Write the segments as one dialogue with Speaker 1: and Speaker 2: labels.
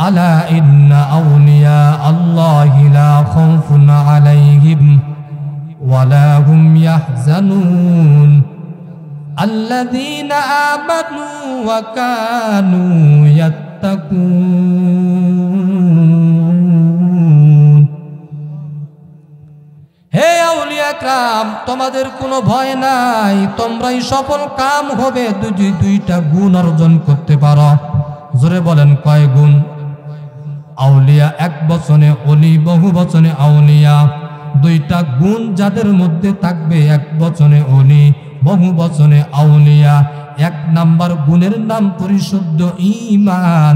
Speaker 1: আলা ইন্না আউলিয়া আল্লাহি লা খাউফুন আলাইহিম ওয়া লা হুম ইয়াহজানুন আল্লাযীনা আমানু ওয়া কানু ইয়াত্তাকুন। হে আউলিয়া کرام, তোমাদের কোনো ভয় নাই, তোমরাই সফল কাম হবে দুইটা গুণ অর্জন করতে পারো। জোরে বলেন কয় গুণ? আউলিয়া এক বচনে ওলি, বহু বচনে আউলিয়া। দুইটা গুণ যাদের মধ্যে থাকবে, এক বচনে ওলি, বহু বচনে আউলিয়া। এক নাম্বার গুণের নাম পরিশুদ্ধ ঈমান,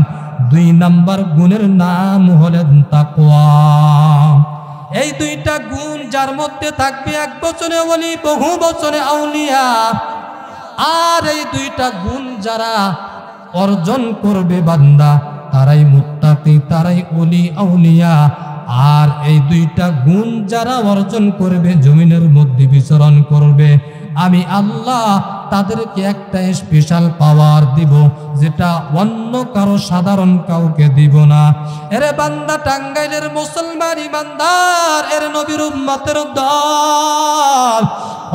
Speaker 1: দুই নাম্বার গুণের নাম হলেন তাকওয়া। এই দুইটা গুণ যার মধ্যে থাকবে, এক বচনে ওলি, বহু বচনে আউলিয়া। আর এই দুইটা গুণ যারা অর্জন করবে বান্দা, তারাই মুত্তাকি, তারাই ওলি আউলিয়া। আর এই দুইটা গুণ যারা অর্জন করবে, জমিনের মধ্যে বিচরণ করবে, আমি আল্লাহ তাদেরকে একটা স্পেশাল পাওয়ার দিব, যেটা অন্য কারো সাধারণ কাউকে দিব না। এরে বান্দা, টাঙ্গাইলের মুসলমান ইমানদার, এর নবীর উম্মতের দল,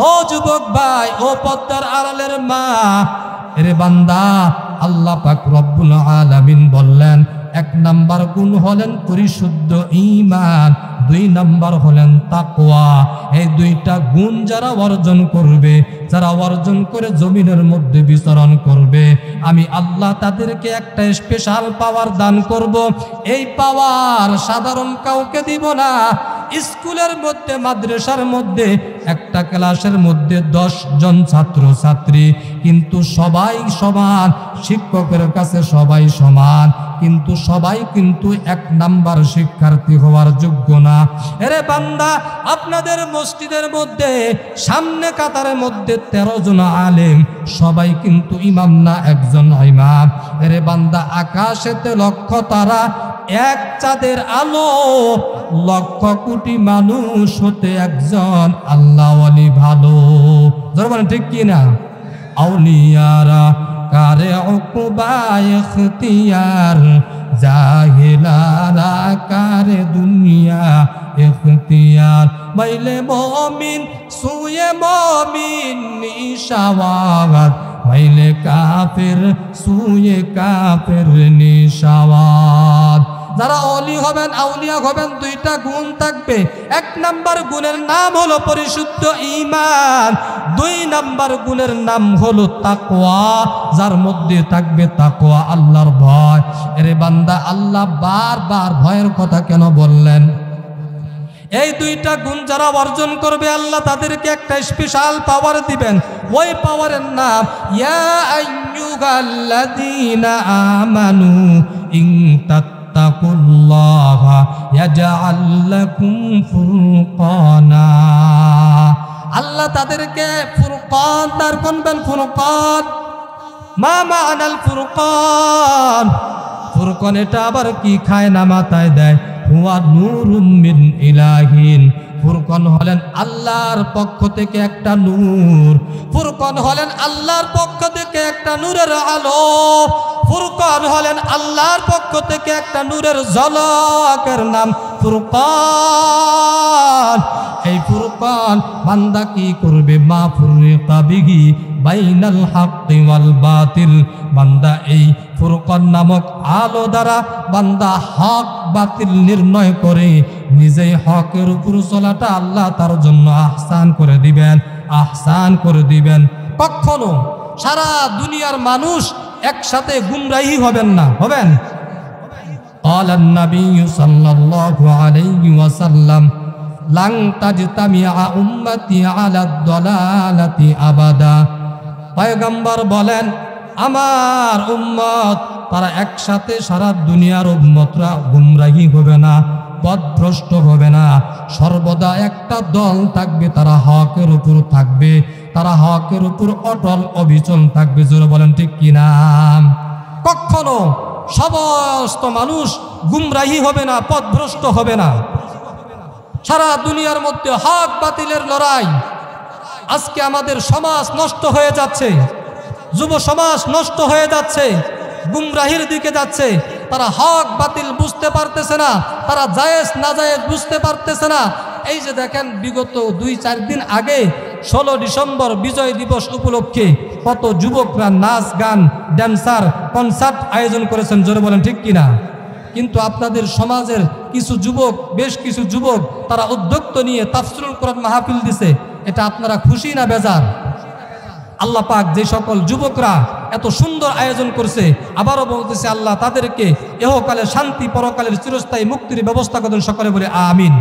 Speaker 1: ও যুবক ভাই, ও পদ্মার আড়ালের মা, এরে বান্দা, আল্লাহ পাক রব্বুল আলামিন বললেন, এক নাম্বার গুণ হলেন পরিশুদ্ধ ঈমান, দুই নাম্বার হলেন তাকওয়া। এই দুইটা গুণ যারা অর্জন করবে, যারা অর্জন করে জমিনের মধ্যে বিচরণ করবে, আমি আল্লাহ তাদেরকে একটা স্পেশাল পাওয়ার দান করব। এই পাওয়ার সাধারণ কাউকে দিব না। স্কুলের মধ্যে, মাদ্রাসার মধ্যে, একটা ক্লাসের মধ্যে 10 জন ছাত্র ছাত্রী, কিন্তু সবাই সমান, শিক্ষকের কাছে সবাই সমান, কিন্তু সবাই কিন্তু এক নাম্বার শিক্ষার্থী হওয়ার যোগ্য না। এরে বান্দা, আপনাদের মসজিদের মধ্যে সামনে কাতারের মধ্যে 13 জন আলেম, সবাই কিন্তু ইমাম না, একজন ইমাম। এরে বান্দা, আকাশেতে লক্ষ তারা, এক চাঁদের আলো, লক্ষ কোটি মানুষ হতে একজন আল্লাহ ওয়ালি ভালো। জোরে বলেন ঠিক কি না? আউলিয়ারা কারে উকবা ইখতিয়ার, জাহিলারা কারে দুনিয়া ইখতিয়ার। মাইলে মুমিন সুয়ে মুমিন নিশাওয়াত, মাইলে কাফের সুয়ে কাফের নিশাওয়াত। যারা ওলি হবেন, আউলিয়া হবেন, দুইটা গুণ থাকবে। এক নাম্বার গুণের নাম হলো পরিশুদ্ধ ঈমান, দুই নাম্বার গুণের নাম হলো তাকওয়া, যার মধ্যে থাকবে তাকওয়া, আল্লাহর ভয়। এরে বান্দা, আল্লাহ বারবার ভয়ের কথা কেন বললেন? এই দুইটা গুণ যারা অর্জন করবে, আল্লাহ তাদেরকে একটা স্পেশাল পাওয়ার দিবেন। ওই পাওয়ারের নাম ইয়া আইয়ুহাল্লাযীনা আমানু ইন তাত্তাকুল্লাহা ইয়াজআল লাকুম ফুরকানা। আল্লাহ তাদেরকে ফুরকান দান করবেন। ফুরকান, মা মা'নাল ফুরকান? ফুরকান এটা আবার কি খায় না মাথায় দেয়? হুয়া নূরুম মিন ইলাহিন। ফুরকান হলেন আল্লাহর পক্ষ থেকে একটা নূর। ফুরকান হলেন আল্লাহর পক্ষ থেকে একটা নূরের আলো। ফুরকান হলেন আল্লাহর পক্ষ থেকে একটা নূরের ঝলকের নাম ফুরকান। এই ফুরকান বান্দা কি করবে? মা ফুররিকা বিহি বাইনাল হাক্কি ওয়াল বাতিল। বান্দা এই ফুরকান নামক আলো দ্বারা বান্দা হক বাতিল নির্ণয় করে নিজেই হকের উপর চলাটা আল্লাহ তার জন্য আহসান করে দিবেন, আহসান করে দিবেন। কখনো সারা দুনিয়ার মানুষ একসাথে গুমরাহি হবেন না, হবেন? قال النبي صلى الله عليه وسلم لن تجتمع উম্মতি على الضلالة أبدا। পয়গম্বর বলেন, আমার উম্মত তারা একসাথে সারা দুনিয়ার উম্মতরা গুমরাহি হবে না, পথভ্রষ্ট হবে না। সর্বদা একটা দল থাকবে, তারা হকের উপর থাকবে, তারা হকের উপর অটল অবিচল থাকবে। জোরে বলেন ঠিক কিনা? কখনো সমস্ত মানুষ গুমরাহি হবে না, পথভ্রষ্ট হবে না। সারা দুনিয়ার মধ্যে হক বাতিলের লড়াই। আজকে আমাদের সমাজ নষ্ট হয়ে যাচ্ছে, যুব সমাজ নষ্ট হয়ে যাচ্ছে, গুমরাহির দিকে যাচ্ছে। তারা হক বাতিল বুঝতে পারতেছে না, তারা জায়েজ নাজায়েজ বুঝতে পারতেছে না। এই যে দেখেন বিগত 2-4 দিন আগে 16 ডিসেম্বর বিজয় দিবস উপলক্ষে কত যুবকরা নাচ গান ড্যান্সার কনসার্ট আয়োজন করেছেন, জোরে বলেন ঠিক কিনা? কিন্তু আপনাদের সমাজের কিছু যুবক, বেশ কিছু যুবক তারা উদ্যোক্ত নিয়ে তাফসিরুল কোরআন মাহফিল দিছে, এটা আপনারা খুশি না বেজার? আল্লাহ পাক যে সকল যুবকরা এত সুন্দর আয়োজন করছে, আবারও বলতেছে আল্লাহ তাদেরকে ইহকালে শান্তি পরকালের চিরস্থায়ী মুক্তির ব্যবস্থা করেন, সকলে বলে আমিন।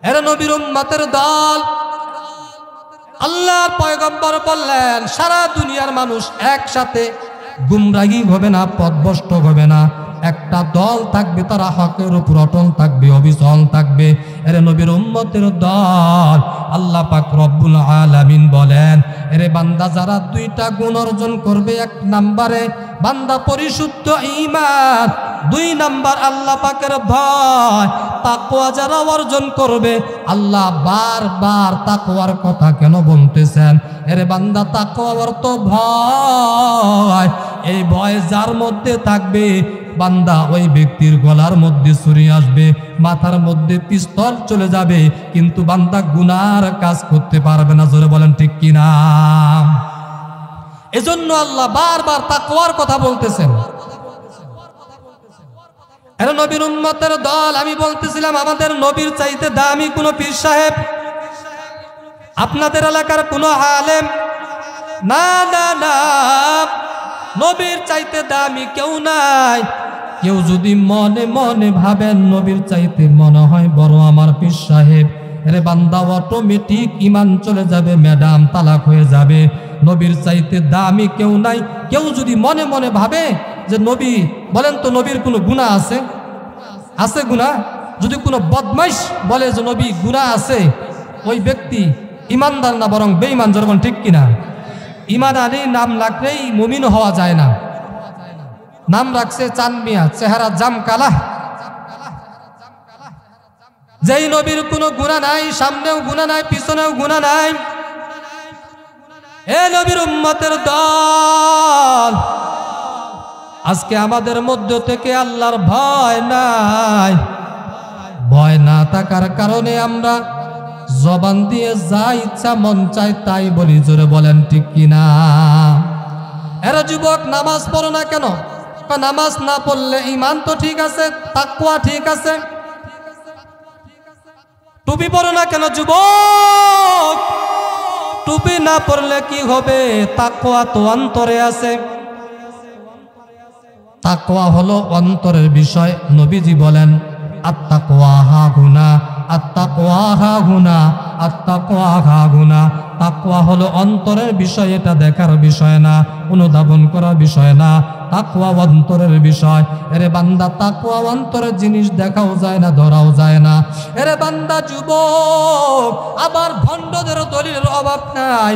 Speaker 1: এরা নবীর উম্মতের দল, আল্লাহর পয়গম্বর বললেন সারা দুনিয়ার মানুষ একসাথে গুমরাহি হবে না, পথভ্রষ্ট হবে না, একটা দল থাকবে, তারা হকের উপর অটল থাকবে, অবিচল থাকবে। এরে নবীর উম্মতের দল, আল্লাহ পাক রব্বুল আলামিন বলেন এরে বান্দা যারা 2টা গুণ অর্জন করবে, 1 নম্বরে বান্দা পরিশুদ্ধ ঈমান, 2 নম্বর আল্লাহ পাকের ভয় তাকওয়া যারা অর্জন করবে। আল্লাহ বারবার তাকওয়ার কথা কেন বলতেছেন? এরে বান্দা তাকওয়া অর্থ ভয়, এই ভয় যার মধ্যে থাকবে বান্দা ওই ব্যক্তির গলার মধ্যে ছুরি আসবে, মাথার মধ্যে পিস্তল চলে যাবে, কিন্তু বান্দা গুনার কাজ করতে পারবে না, জোরে বলেন ঠিক কিনা? এজন্য আল্লাহ বারবার তাকওয়ার কথা বলতেছেন। এর নবীর উম্মতের দল, আমি বলতেছিলাম আমাদের নবীর চাইতে দামি কোনো পীর সাহেব, আপনাদের এলাকার কোনো আলেম না, না না, নবীর চাইতে দামি কেউ নাই। কেউ যদি মনে মনে ভাবেন নবীর চাইতে মনে হয় বড় আমার পীর সাহেব, এরে বান্দা অটোমেটিক ইমান চলে যাবে, ম্যাডাম তালাক হয়ে যাবে। নবীর চাইতে দামি কেউ নাই। কেউ যদি মনে মনে ভাবে যে নবী, বলেন তো নবীর কোনো গুনাহ আছে? আছে গুনাহ? যদি কোনো বদমাইশ বলে যে নবী গুনাহ আছে, ওই ব্যক্তি ইমানদার না বরং বেঈমান, যেরকম ঠিক কিনা? ইমান আলী নাম রাখলেই মুমিন হওয়া যায় না। নাম রাখছে চাঁদ মিয়া, চেহারা জাম কালা। যেই নবীর কোনো গুনাহ নাই, সামনেও গুনাহ নাই, পিছনেও গুনাহ নাই, এ নবীর উম্মতের দল, আজকে আমাদের মধ্য থেকে আল্লাহর ভয় নাই। ভয় না থাকার কারণে আমরা জবান দিয়ে যা ইচ্ছা মন চায় তাই বলি, জোরে বলেন ঠিক কিনা? এরা যুবক নামাজ পড়ো না কেন? নামাজ না পড়লে ঈমান তো ঠিক আছে, তাকওয়া ঠিক আছে। টুপি পরো না কেন যুবক? টুপি না পরলে কি হবে? তাকওয়া তো অন্তরে আছে। তাকওয়া হলো অন্তরের বিষয়। নবীজি বলেন আত্তাকওয়া হাহুনা, আত্তাকওয়া হাহুনা, আত্তাকওয়া হাহুনা। তাকওয়া হলো অন্তরের বিষয়, এটা দেখার বিষয় না, অনুধাবন করার বিষয় না, তাকওয়া অন্তরের বিষয়। এরে বান্দা তাকওয়া অন্তরের জিনিস দেখাও যায় না, ধরাও যায় না। এরে বান্দা যুবক, আবার ভণ্ডদের দলিলের অভাব নাই।